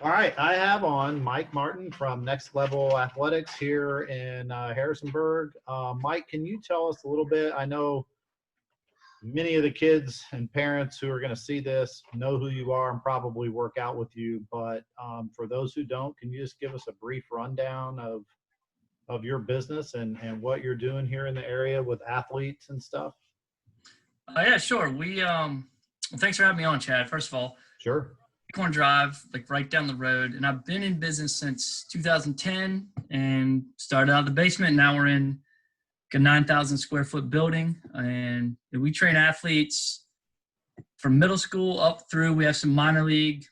All right, I have on Mike Martin from Next Level Athletics here in Harrisonburg. Mike, can you tell us a little bit? I know many of the kids and parents who are going to see this know who you are and probably work out with you, but for those who don't, can you just give us a brief rundown of your business and what you're doing here in the area with athletes and stuff? Yeah, sure. Thanks for having me on, Chad. First of all, Sure. Acorn Drive, like right down the road, and I've been in business since 2010 and started out of the basement. Now we're in a 9,000 square foot building, and we train athletes from middle school up through. We have some minor league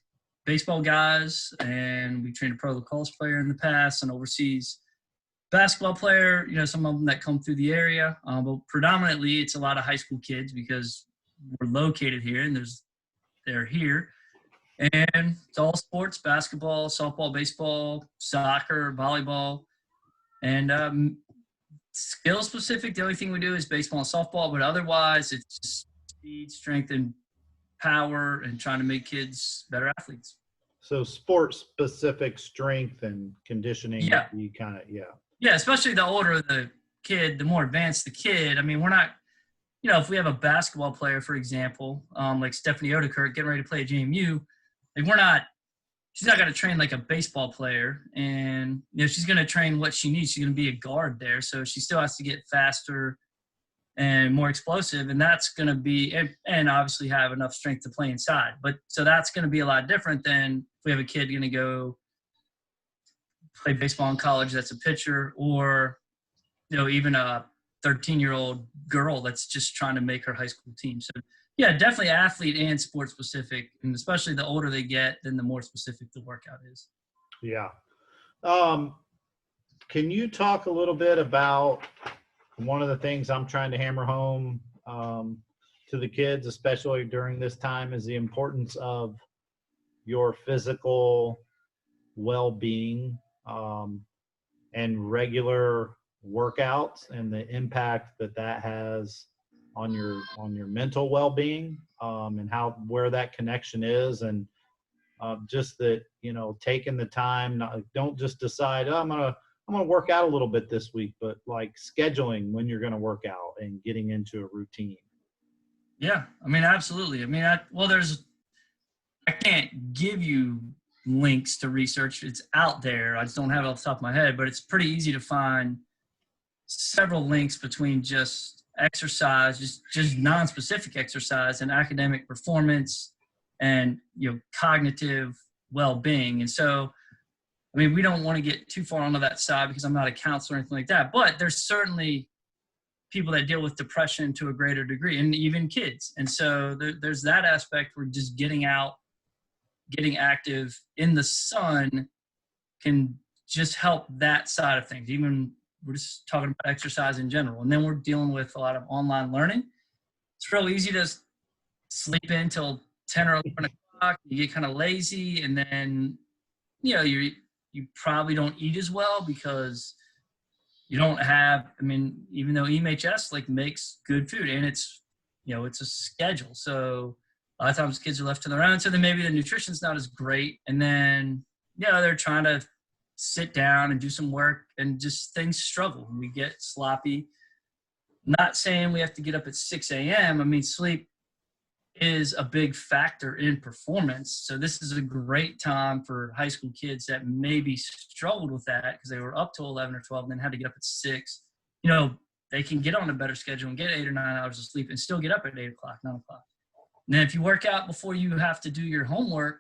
baseball guys, and we trained a pro lacrosse player in the past, and overseas basketball player. Some of them that come through the area, but predominantly it's a lot of high school kids because we're located here, and they're here. And it's all sports: basketball, softball, baseball, soccer, volleyball, and skill specific. The only thing we do is baseball and softball, but otherwise it's just speed, strength, and power, and trying to make kids better athletes. So sports specific strength and conditioning. Yeah. Yeah, especially the older the kid, the more advanced the kid. I mean, we're not, if we have a basketball player, for example, like Stephanie Odekirk getting ready to play at JMU, like she's not going to train like a baseball player, and she's going to train what she needs. She's going to be a guard there, so she still has to get faster and more explosive, and that's going to be and obviously have enough strength to play inside. But so that's going to be a lot different than if we have a kid going to go play baseball in college that's a pitcher, or even a 13-year-old girl that's just trying to make her high school team. So yeah, definitely athlete and sport specific, and especially the older they get, then the more specific the workout is. Yeah. Can you talk a little bit about one of the things I'm trying to hammer home to the kids, especially during this time, is the importance of your physical well-being and regular workouts, and the impact that has on your mental well-being, and where that connection is, and just that taking the time. Don't just decide, I'm gonna work out a little bit this week, but like scheduling when you're gonna work out and getting into a routine. Yeah, I mean, absolutely. I mean, I can't give you links to research. It's out there. I just don't have it off the top of my head, but it's pretty easy to find several links between just exercise, just non-specific exercise, and academic performance, and cognitive well-being. And so, I mean, we don't want to get too far onto that side because I'm not a counselor or anything like that, but there's certainly people that deal with depression to a greater degree, and even kids. And so there's that aspect where just getting out, getting active in the sun can just help that side of things. Even we're just talking about exercise in general. And then we're dealing with a lot of online learning. It's real easy to sleep in till 10 or 11 o'clock. You get kind of lazy, and then, you probably don't eat as well because you don't have, I mean, even though EMHS makes good food, and it's, it's a schedule. So a lot of times kids are left to their own. So then maybe the nutrition's not as great. And then, they're trying to sit down and do some work, and just things struggle. We get sloppy. Not saying we have to get up at 6 a.m. I mean, sleep is a big factor in performance. So this is a great time for high school kids that maybe struggled with that because they were up till 11 or 12 and then had to get up at 6. They can get on a better schedule and get 8 or 9 hours of sleep and still get up at 8 o'clock, 9 o'clock. And then if you work out before you have to do your homework,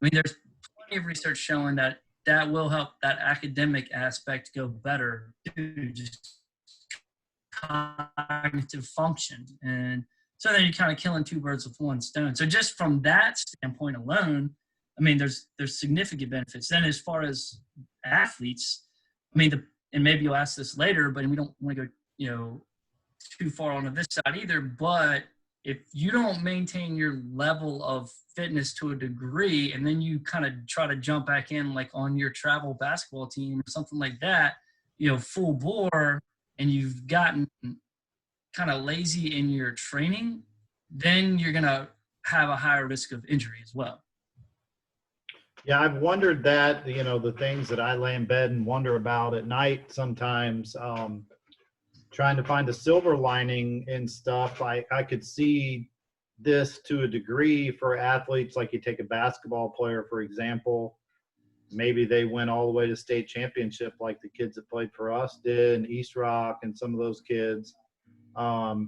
I mean, there's plenty of research showing that will help that academic aspect go better too, just cognitive function. And so then you're kind of killing two birds with one stone. So just from that standpoint alone, I mean, there's significant benefits. Then as far as athletes, I mean, and maybe you'll ask this later, but we don't want to go, too far onto this side either. But if you don't maintain your level of fitness to a degree, and then you kind of try to jump back in like on your travel basketball team or something like that, full bore, and you've gotten kind of lazy in your training, then you're going to have a higher risk of injury as well. Yeah, I've wondered that, the things that I lay in bed and wonder about at night sometimes, trying to find a silver lining in stuff. I could see this to a degree for athletes. Like, you take a basketball player, for example, maybe they went all the way to state championship like the kids that played for us did, and East Rock and some of those kids.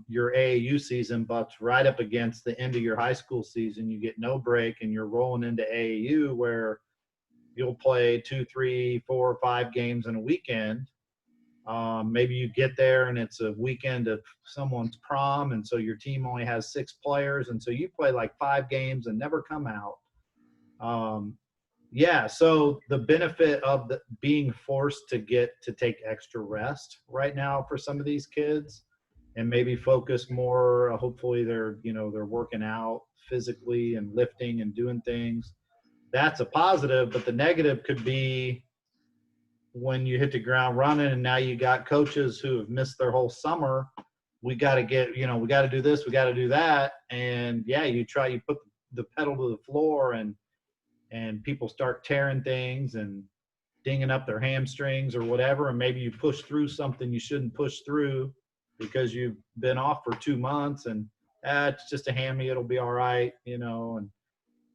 Your AAU season butts right up against the end of your high school season. You get no break and you're rolling into AAU, where you'll play 2, 3, 4, 5 games in a weekend. Maybe you get there and it's a weekend of someone's prom, and so your team only has 6 players, and so you play like 5 games and never come out. Yeah, so the benefit of being forced to take extra rest right now for some of these kids, and maybe focus more. Hopefully, they're working out physically and lifting and doing things. That's a positive, but the negative could be when you hit the ground running, and now you got coaches who have missed their whole summer. We got to we got to do this, we got to do that, and yeah, you put the pedal to the floor, and people start tearing things and dinging up their hamstrings or whatever, and maybe you push through something you shouldn't push through because you've been off for 2 months, and it's just a hammy, it'll be all right, and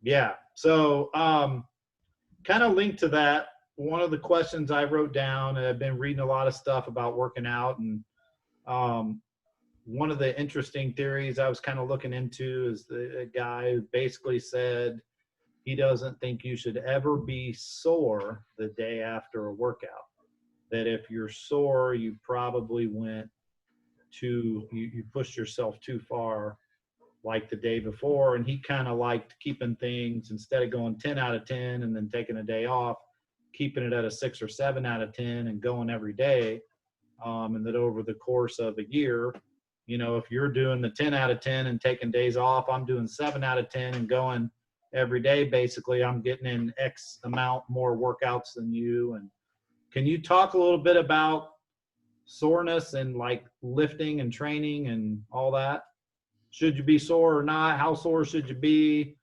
yeah. So kind of linked to that, one of the questions I wrote down, and I've been reading a lot of stuff about working out, and one of the interesting theories I was kind of looking into is a guy who basically said he doesn't think you should ever be sore the day after a workout. That if you're sore, you probably you pushed yourself too far, like the day before. And he kind of liked keeping things, instead of going 10 out of 10 and then taking a day off, keeping it at a 6 or 7 out of 10 and going every day. And that over the course of a year, if you're doing the 10 out of 10 and taking days off, I'm doing 7 out of 10 and going every day. Basically, I'm getting in X amount more workouts than you. And can you talk a little bit about soreness and like lifting and training and all that? Should you be sore or not? How sore should you be?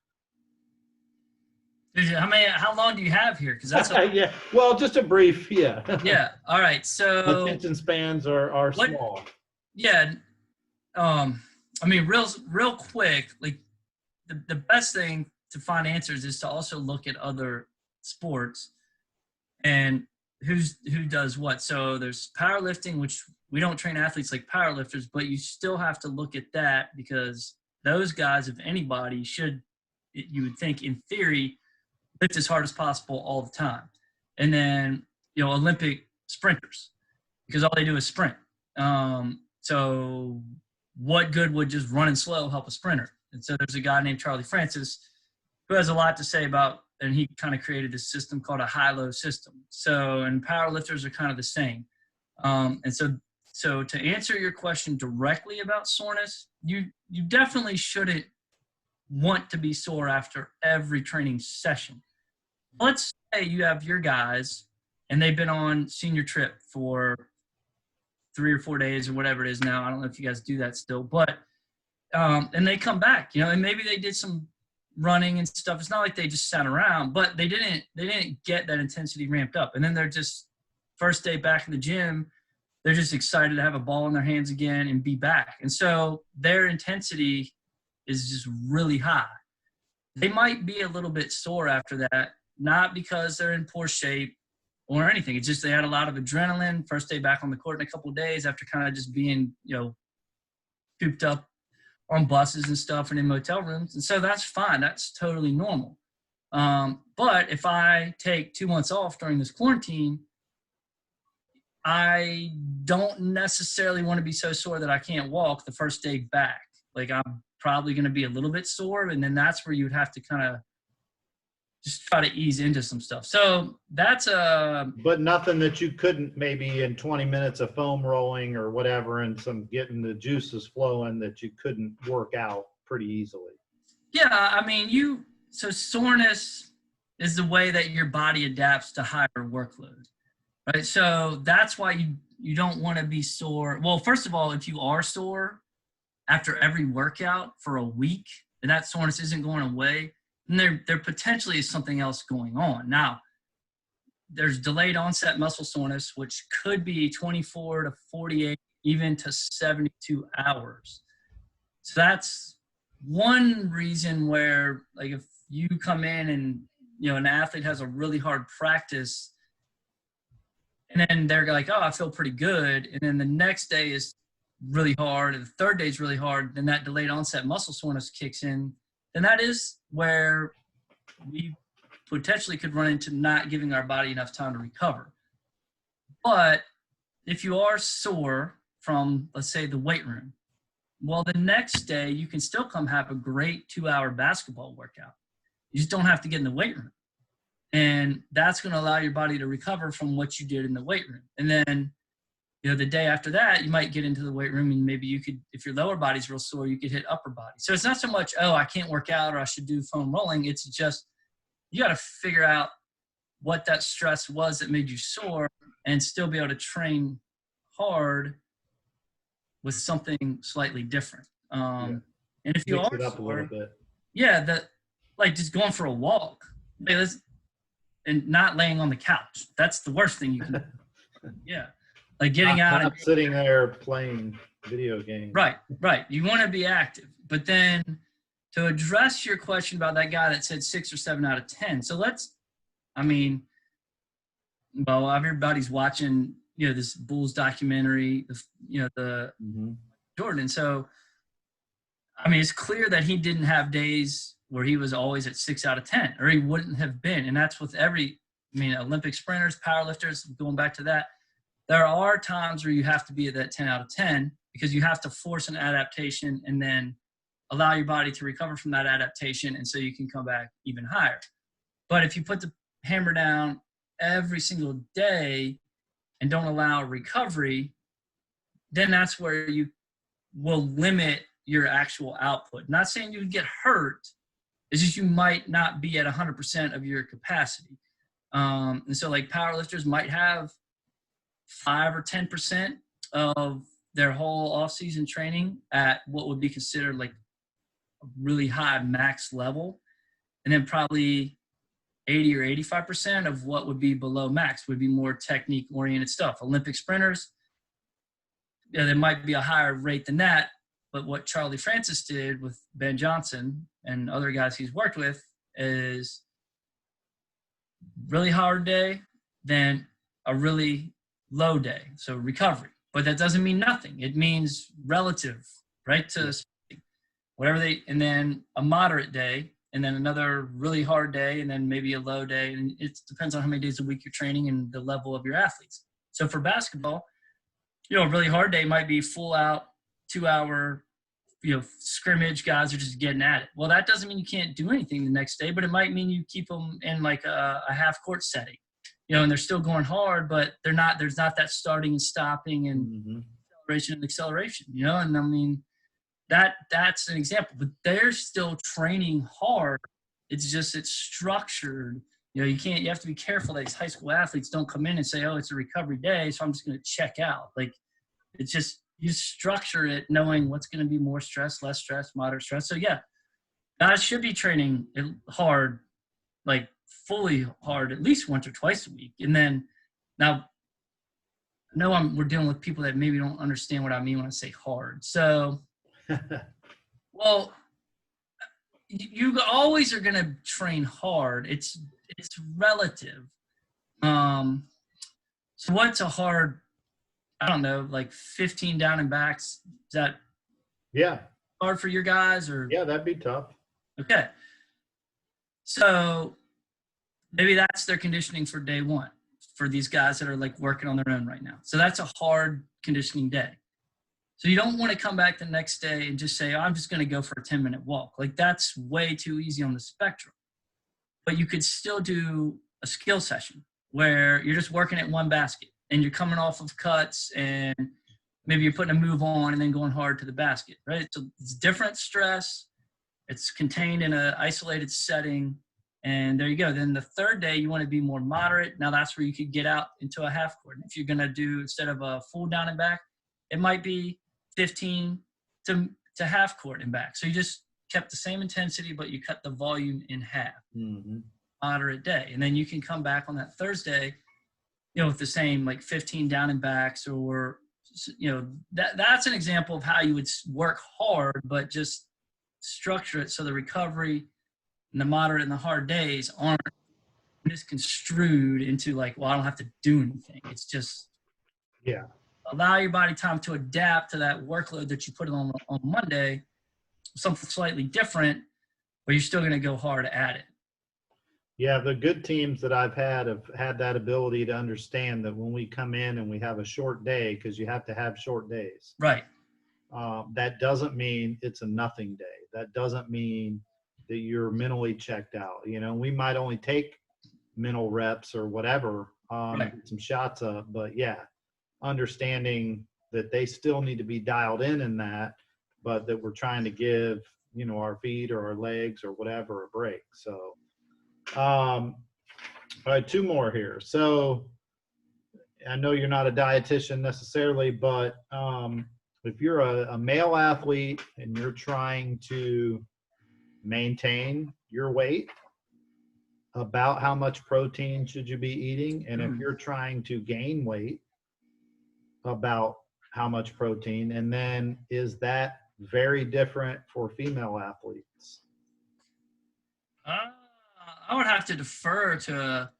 How long do you have here? Because that's yeah. Well, just a brief. Yeah. Yeah. All right. So attention spans are what, small. Yeah. Real quick, like the best thing to find answers is to also look at other sports and who does what. So there's powerlifting, which we don't train athletes like powerlifters, but you still have to look at that because those guys, if anybody, you would think in theory, lift as hard as possible all the time. And then, Olympic sprinters, because all they do is sprint. So what good would just running slow help a sprinter? And so there's a guy named Charlie Francis who has a lot to say about, and he kind of created this system called a high-low system. So, and powerlifters are kind of the same. And so to answer your question directly about soreness, you definitely shouldn't want to be sore after every training session. Let's say you have your guys and they've been on senior trip for 3 or 4 days or whatever it is now. I don't know if you guys do that still, but and they come back, and maybe they did some running and stuff. It's not like they just sat around, but they didn't get that intensity ramped up. And then they're just first day back in the gym, they're just excited to have a ball in their hands again and be back. And so their intensity is just really high. They might be a little bit sore after that, not because they're in poor shape or anything. It's just they had a lot of adrenaline, first day back on the court in a couple of days after kind of just being, cooped up on buses and stuff and in motel rooms. And so that's fine. That's totally normal. But if I take 2 months off during this quarantine, I don't necessarily want to be so sore that I can't walk the first day back. Like, I'm probably going to be a little bit sore, and then that's where you'd have to kind of just try to ease into some stuff. So that's but nothing that you couldn't, maybe in 20 minutes of foam rolling or whatever and some getting the juices flowing, that you couldn't work out pretty easily. Yeah, so soreness is the way that your body adapts to higher workload, right? So that's why you don't want to be sore. Well, first of all, if you are sore after every workout for a week and that soreness isn't going away, and there potentially is something else going on. Now, there's delayed onset muscle soreness, which could be 24 to 48, even to 72 hours. So that's one reason where, like, if you come in and, you know, an athlete has a really hard practice, and then they're like, oh, I feel pretty good. And then the next day is really hard, and the third day is really hard, then that delayed onset muscle soreness kicks in. Then that is where we potentially could run into not giving our body enough time to recover. But if you are sore from, let's say, the weight room, well, the next day you can still come have a great 2-hour basketball workout. You just don't have to get in the weight room. And that's going to allow your body to recover from what you did in the weight room. And then, you know, the day after that, you might get into the weight room, and maybe you could, if your lower body's real sore, you could hit upper body. So it's not so much, oh, I can't work out or I should do foam rolling. It's just, you got to figure out what that stress was that made you sore and still be able to train hard with something slightly different. And if you Mix are it up sore, a little bit. yeah, like just going for a walk, and not laying on the couch. That's the worst thing you can do. Yeah. Like getting out Not and sitting there playing video games. Right. You want to be active. But then to address your question about that guy that said 6 or 7 out of 10. So everybody's watching, you know, this Bulls documentary, the Jordan. And so, it's clear that he didn't have days where he was always at 6 out of 10, or he wouldn't have been. And that's with Olympic sprinters, powerlifters, going back to that. There are times where you have to be at that 10 out of 10 because you have to force an adaptation and then allow your body to recover from that adaptation, and so you can come back even higher. But if you put the hammer down every single day and don't allow recovery, then that's where you will limit your actual output. Not saying you would get hurt, it's just you might not be at 100% of your capacity. And so like powerlifters might have 5 or 10% of their whole off-season training at what would be considered like a really high max level. And then probably 80 or 85% of what would be below max would be more technique-oriented stuff. Olympic sprinters, there might be a higher rate than that. But what Charlie Francis did with Ben Johnson and other guys he's worked with is really hard day, then a really low day. So recovery. But that doesn't mean nothing. It means relative, right? To and then a moderate day, and then another really hard day, and then maybe a low day. And it depends on how many days a week you're training and the level of your athletes. So for basketball, a really hard day might be full out 2-hour, scrimmage. Guys are just getting at it. Well, that doesn't mean you can't do anything the next day, but it might mean you keep them in like a half court setting, and they're still going hard, but there's not that starting and stopping and acceleration and acceleration, and that's an example, but they're still training hard. It's just, it's structured. You have to be careful that these high school athletes don't come in and say, oh, it's a recovery day, so I'm just going to check out. Like, it's just, you structure it knowing what's going to be more stress, less stress, moderate stress. So yeah, guys should be training hard, like fully hard, at least once or twice a week. And then now, we're dealing with people that maybe don't understand what I mean when I say hard. So, well, you always are going to train hard. It's relative. So what's a hard, I don't know, like 15 down and backs? Is that hard for your guys? Or yeah, that'd be tough. Okay. So maybe that's their conditioning for day one for these guys that are like working on their own right now. So that's a hard conditioning day. So you don't want to come back the next day and just say, oh, I'm just going to go for a 10-minute walk. Like, that's way too easy on the spectrum. But you could still do a skill session where you're just working at one basket and you're coming off of cuts and maybe you're putting a move on and then going hard to the basket, right? So it's different stress. It's contained in an isolated setting. And there you go. Then the third day, you want to be more moderate. Now that's where you could get out into a half court. And if you're going to do, instead of a full down and back, it might be 15 to half court and back. So you just kept the same intensity, but you cut the volume in half. Mm-hmm. Moderate day. And then you can come back on that Thursday, with the same like 15 down and backs, or, that's an example of how you would work hard, but just structure it so the recovery and the moderate and the hard days aren't misconstrued into like, well, I don't have to do anything. It's just allow your body time to adapt to that workload that you put on Monday, something slightly different, but you're still going to go hard at it. Yeah, the good teams that I've had have had that ability to understand that when we come in and we have a short day, because you have to have short days. Right. That doesn't mean it's a nothing day. That doesn't mean that you're mentally checked out. We might only take mental reps or whatever, get some shots up, but yeah, understanding that they still need to be dialed in that, but that we're trying to give, our feet or our legs or whatever a break. So, all right, 2 more here. So I know you're not a dietitian necessarily, but if you're a male athlete and you're trying to maintain your weight, about how much protein should you be eating? And if you're trying to gain weight, about how much protein? And then is that very different for female athletes? I would have to defer to.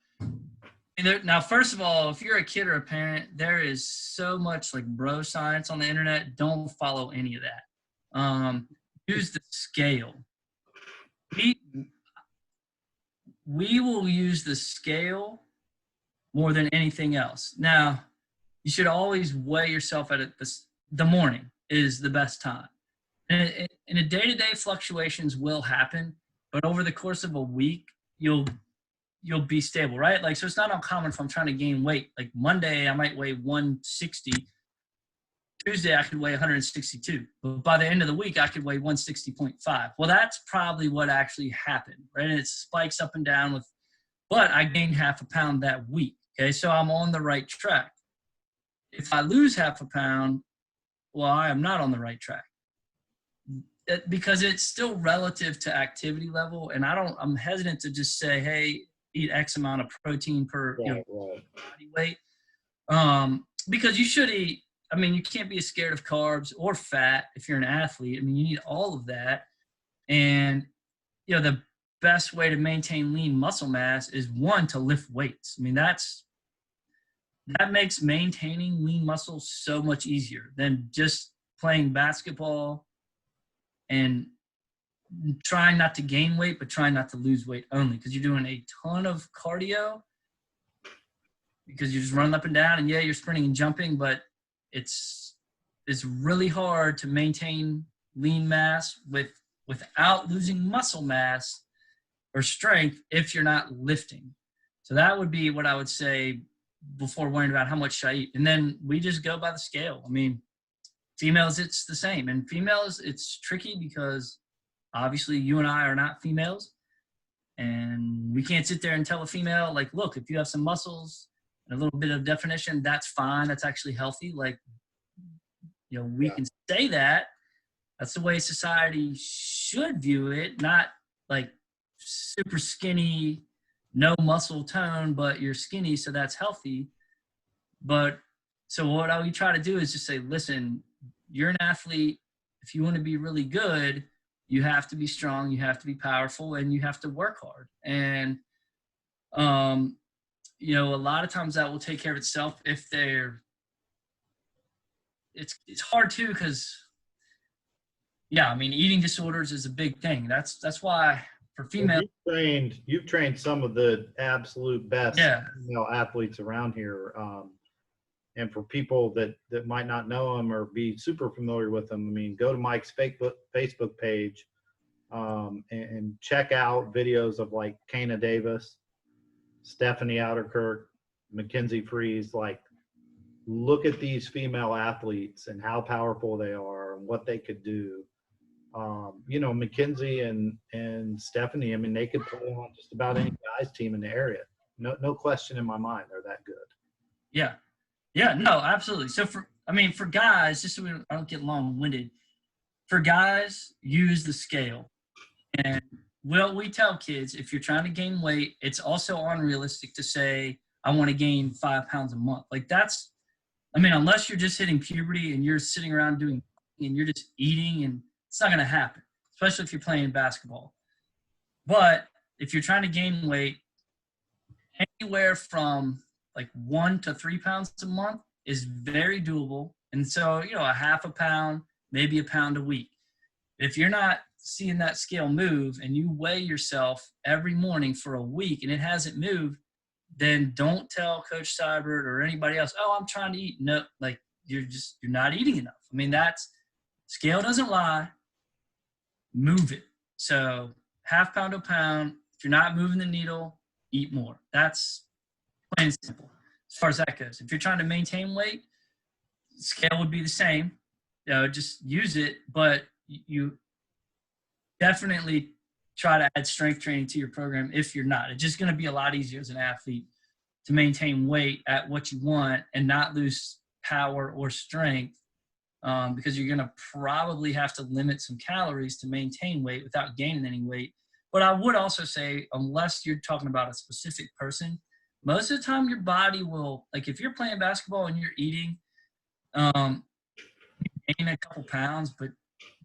Now, first of all, if you're a kid or a parent, there is so much like bro science on the internet. Don't follow any of that. Use the scale. We will use the scale more than anything else. Now, you should always weigh yourself at the morning is the best time. And in a day-to-day fluctuations will happen, but over the course of a week, you'll be stable, right? Like, so it's not uncommon if I'm trying to gain weight. Like Monday, I might weigh 160. Tuesday, I could weigh 162. But by the end of the week, I could weigh 160.5. Well, that's probably what actually happened, right? And it spikes up and down but I gained half a pound that week. Okay, so I'm on the right track. If I lose half a pound, well, I am not on the right track. Because it's still relative to activity level, and I'm hesitant to just say, hey, eat X amount of protein per body weight. Because you should eat. You can't be scared of carbs or fat if you're an athlete. You need all of that. And, the best way to maintain lean muscle mass is, one, to lift weights. That makes maintaining lean muscle so much easier than just playing basketball and trying not to gain weight, but trying not to lose weight only, because you're doing a ton of cardio because you're just running up and down, and yeah, you're sprinting and jumping, but it's really hard to maintain lean mass without losing muscle mass or strength if you're not lifting. So that would be what I would say before worrying about how much should I eat. And then we just go by the scale. Females, it's the same. And females, it's tricky because obviously you and I are not females. And we can't sit there and tell a female, like, look, if you have some muscles and a little bit of definition, that's fine. That's actually healthy. Like, we can say that. That's the way society should view it, not like super skinny, no muscle tone, but you're skinny, so that's healthy. But so what I would try to do is just say, listen, you're an athlete. If you want to be really good, you have to be strong, you have to be powerful, and you have to work hard. And, a lot of times that will take care of itself if it's hard too, because, eating disorders is a big thing. That's why for females. You've trained some of the absolute best female athletes around here. And for people that might not know him or be super familiar with him, go to Mike's Facebook page and check out videos of like Kana Davis, Stephanie Outerkirk, Mackenzie Freeze. Like, look at these female athletes and how powerful they are and what they could do. Mackenzie and Stephanie, they could play on just about any guys team in the area. No question in my mind, they're that good. Yeah. Yeah, no, absolutely. So for guys, just so I don't get long-winded, for guys, use the scale. And we tell kids, if you're trying to gain weight, it's also unrealistic to say, I want to gain 5 pounds a month. Like unless you're just hitting puberty and you're sitting around and you're just eating, and it's not going to happen, especially if you're playing basketball. But if you're trying to gain weight, anywhere from like 1 to 3 pounds a month is very doable. And so, a half a pound, maybe a pound a week. If you're not seeing that scale move and you weigh yourself every morning for a week and it hasn't moved, then don't tell Coach Seibert or anybody else, oh, I'm trying to eat. No, like you're not eating enough. I mean, scale doesn't lie. Move it. So half pound to pound. If you're not moving the needle, eat more. That's plain and simple as far as that goes. If you're trying to maintain weight, scale would be the same. Just use it, but you definitely try to add strength training to your program if you're not. It's just going to be a lot easier as an athlete to maintain weight at what you want and not lose power or strength, because you're going to probably have to limit some calories to maintain weight without gaining any weight. But I would also say, unless you're talking about a specific person, most of the time your body will, like if you're playing basketball and you're eating, you gain a couple pounds, but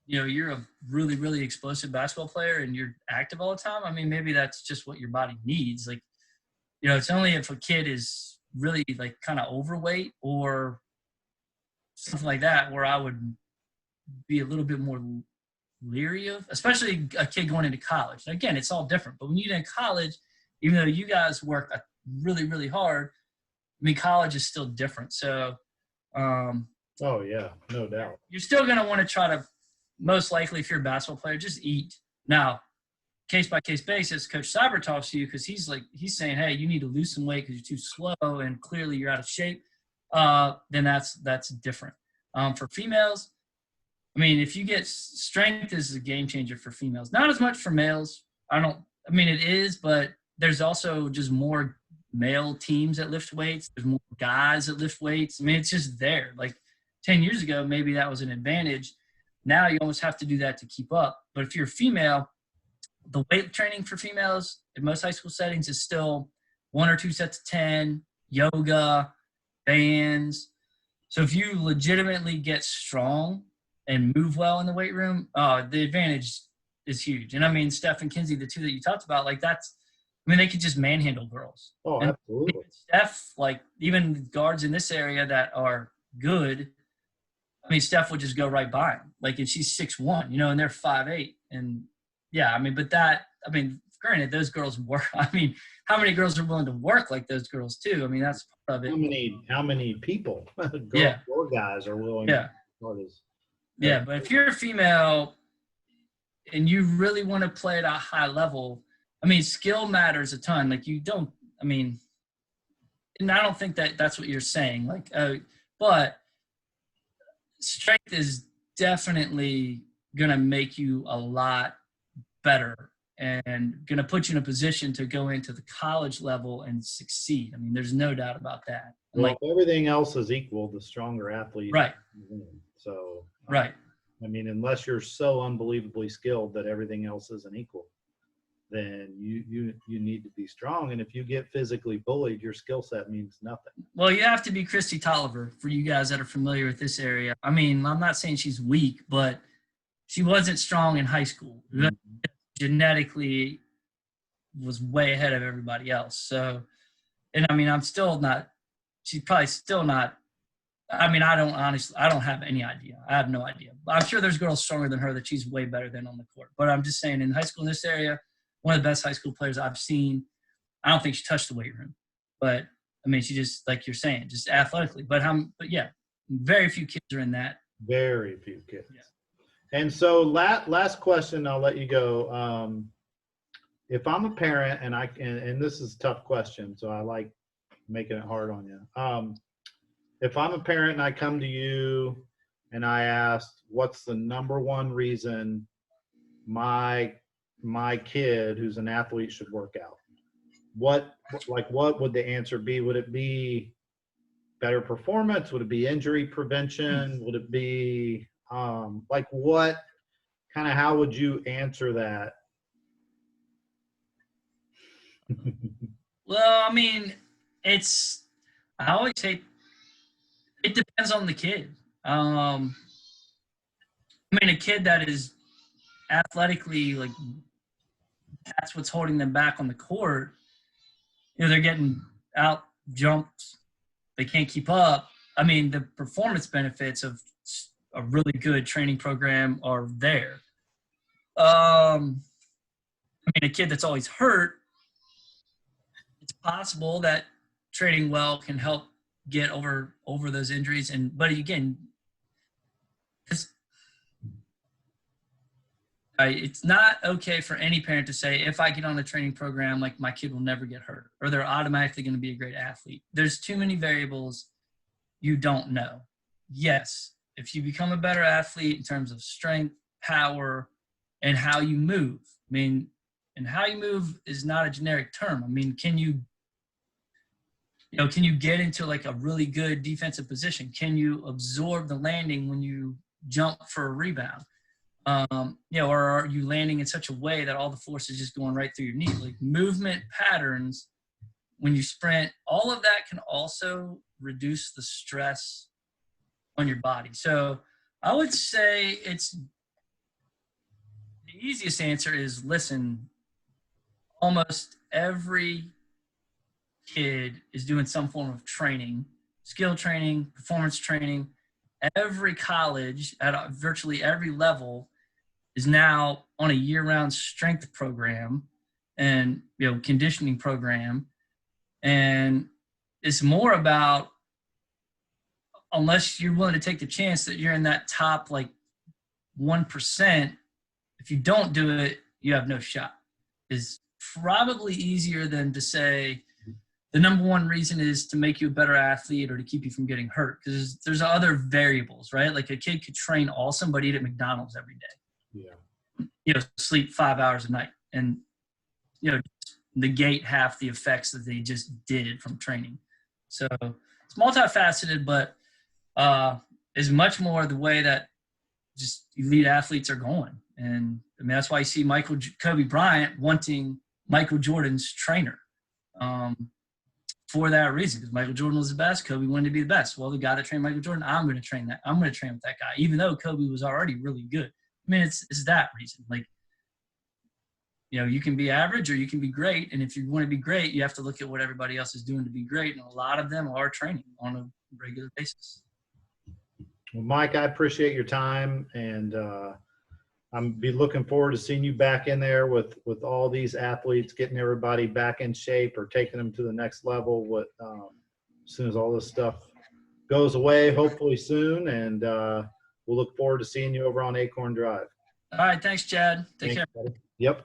you're a really, really explosive basketball player and you're active all the time. I mean, maybe that's just what your body needs. Like, it's only if a kid is really like kind of overweight or something like that where I would be a little bit more leery of, especially a kid going into college. And again, it's all different. But when you get in college, even though you guys work really, really hard, I mean, college is still different. So, oh yeah, no doubt. You're still going to want to try to, most likely, if you're a basketball player, just eat. Now, case-by-case basis, Coach Seibert talks to you because he's saying, hey, you need to lose some weight because you're too slow and clearly you're out of shape. Then that's different. For females, I mean, if you get strength is a game changer for females. Not as much for males. It is, but there's also just more male teams that lift weights. There's more guys that lift weights. I mean, it's just there. Like 10 years ago, maybe that was an advantage. Now you almost have to do that to keep up. But if you're a female, the weight training for females in most high school settings is still 1 or 2 sets of 10, yoga, bands. So if you legitimately get strong and move well in the weight room, the advantage is huge. And I mean, Steph and Kinsey, the two that you talked about, like they could just manhandle girls. Oh, and absolutely. Steph, like even guards in this area that are good, I mean, Steph would just go right by him. Like, and she's 6'1", and they're 5'8". And yeah, granted, those girls work. I mean, how many girls are willing to work like those girls too? I mean, that's part of it. How many people, girls or guys, are willing to work as? Yeah, but if you're a female and you really want to play at a high level, I mean, skill matters a ton. Like and I don't think that's what you're saying. Like, but strength is definitely going to make you a lot better and going to put you in a position to go into the college level and succeed. I mean, there's no doubt about that. Well, if everything else is equal, the stronger athlete. Right. So, right. I mean, unless you're so unbelievably skilled that everything else isn't equal, then you need to be strong. And if you get physically bullied, your skill set means nothing. Well, you have to be Christy Tolliver for you guys that are familiar with this area. I mean, I'm not saying she's weak, but she wasn't strong in high school. Mm-hmm. Genetically was way ahead of everybody else. So, and I mean, she's probably still not. I mean, I don't have any idea. I have no idea. I'm sure there's girls stronger than her that she's way better than on the court. But I'm just saying, in high school in this area, one of the best high school players I've seen. I don't think she touched the weight room, but I mean, she just, like you're saying, just athletically. But yeah, very few kids are in that. Very few kids. Yeah. And so last question, I'll let you go. If I'm a parent and this is a tough question, so I like making it hard on you. If I'm a parent and I come to you and I ask, what's the number one reason my kid who's an athlete should work out? What would the answer be? Would it be better performance? Would it be injury prevention? Would it be how would you answer that Well, I mean, I always say it depends on the kid. I mean, a kid that is athletically, like, that's what's holding them back on the court. They're getting out jumped. They can't keep up. I mean, the performance benefits of a really good training program are there. I mean, a kid that's always hurt, it's possible that training well can help get over those injuries. But again, it's not okay for any parent to say, if I get on a training program, like, my kid will never get hurt or they're automatically going to be a great athlete. There's too many variables you don't know. Yes, if you become a better athlete in terms of strength, power, and how you move. I mean, and how you move is not a generic term. I mean, can you get into like a really good defensive position? Can you absorb the landing when you jump for a rebound? Or are you landing in such a way that all the force is just going right through your knee? Like, movement patterns when you sprint, all of that can also reduce the stress on your body. So I would say the easiest answer is, listen, almost every kid is doing some form of training, skill training, performance training. Every college at virtually every level is now on a year-round strength program and conditioning program. And it's more about, unless you're willing to take the chance that you're in that top like 1%, if you don't do it, you have no shot. Is probably easier than to say the number one reason is to make you a better athlete or to keep you from getting hurt, because there's other variables, right? Like, a kid could train awesome but eat at McDonald's every day. Yeah. Sleep 5 hours a night and negate half the effects that they just did from training. So it's multifaceted, but is much more the way that just elite athletes are going. And I mean, that's why you see Kobe Bryant wanting Michael Jordan's trainer. For that reason, because Michael Jordan was the best, Kobe wanted to be the best. Well, the guy that trained Michael Jordan, I'm going to train with that guy, even though Kobe was already really good. I mean, it's that reason. Like, you can be average or you can be great. And if you want to be great, you have to look at what everybody else is doing to be great. And a lot of them are training on a regular basis. Well, Mike, I appreciate your time, and I'm be looking forward to seeing you back in there with all these athletes, getting everybody back in shape or taking them to the next level. As soon as all this stuff goes away, hopefully soon, and we'll look forward to seeing you over on Acorn Drive. All right, thanks, Chad. Take care. Buddy. Yep.